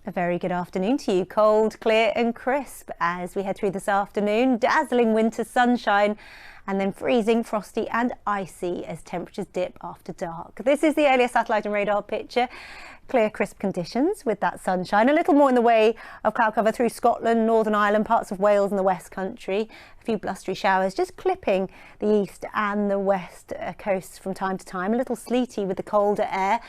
A very good afternoon to you. Cold, clear and crisp as we head through this afternoon. Dazzling winter sunshine and then freezing, frosty and icy as temperatures dip after dark. This is the earliest satellite and radar picture. Clear, crisp conditions with that sunshine. A little more in the way of cloud cover through Scotland, Northern Ireland, parts of Wales and the West Country. A few blustery showers just clipping the east and the west coasts from time to time. A little sleety with the colder air.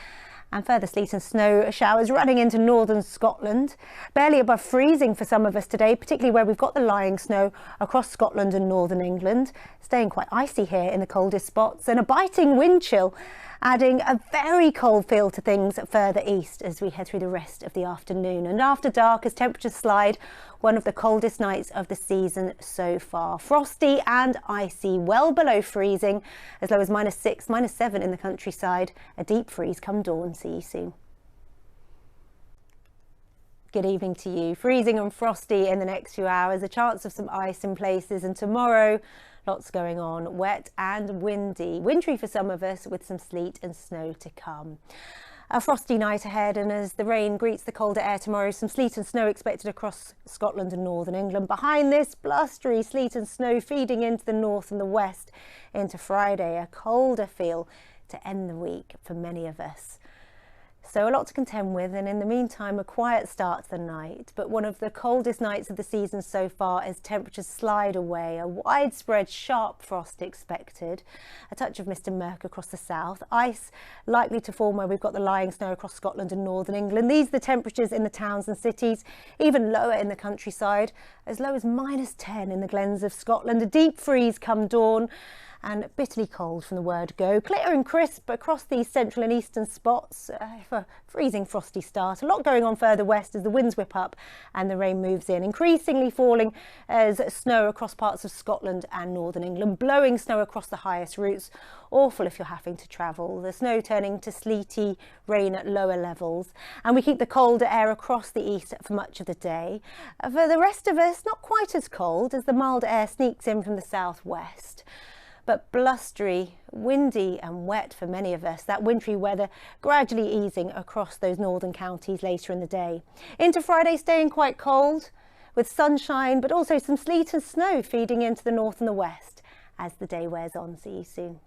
And further sleet and snow showers running into northern Scotland. Barely above freezing for some of us today, particularly where we've got the lying snow across Scotland and northern England. Staying quite icy here in the coldest spots, and a biting wind chill, adding a very cold feel to things further east as we head through the rest of the afternoon. And after dark, as temperatures slide, one of the coldest nights of the season so far. Frosty and icy, well below freezing, as low as -6, -7 in the countryside. A deep freeze come dawn. See you soon. Good evening to you. Freezing and frosty in the next few hours, a chance of some ice in places, and tomorrow lots going on, wet and windy. Wintry for some of us with some sleet and snow to come. A frosty night ahead, and as the rain greets the colder air tomorrow, some sleet and snow expected across Scotland and northern England. Behind this, blustery sleet and snow feeding into the north and the west into Friday. A colder feel to end the week for many of us. So a lot to contend with, and in the meantime a quiet start to the night, but one of the coldest nights of the season so far as temperatures slide away. A widespread sharp frost expected, a touch of mist and murk across the south, ice likely to form where we've got the lying snow across Scotland and northern England. These are the temperatures in the towns and cities, even lower in the countryside, as low as -10 in the glens of Scotland. A deep freeze come dawn, and bitterly cold from the word go. Clear and crisp across these central and eastern spots for a freezing frosty start. A lot going on further west as the winds whip up and the rain moves in, increasingly falling as snow across parts of Scotland and northern England, blowing snow across the highest routes. Awful if you're having to travel. The snow turning to sleety rain at lower levels, and we keep the colder air across the east for much of the day. For the rest of us, not quite as cold as the mild air sneaks in from the southwest. But blustery, windy and wet for many of us. That wintry weather gradually easing across those northern counties later in the day. Into Friday, staying quite cold with sunshine, but also some sleet and snow feeding into the north and the west as the day wears on. See you soon.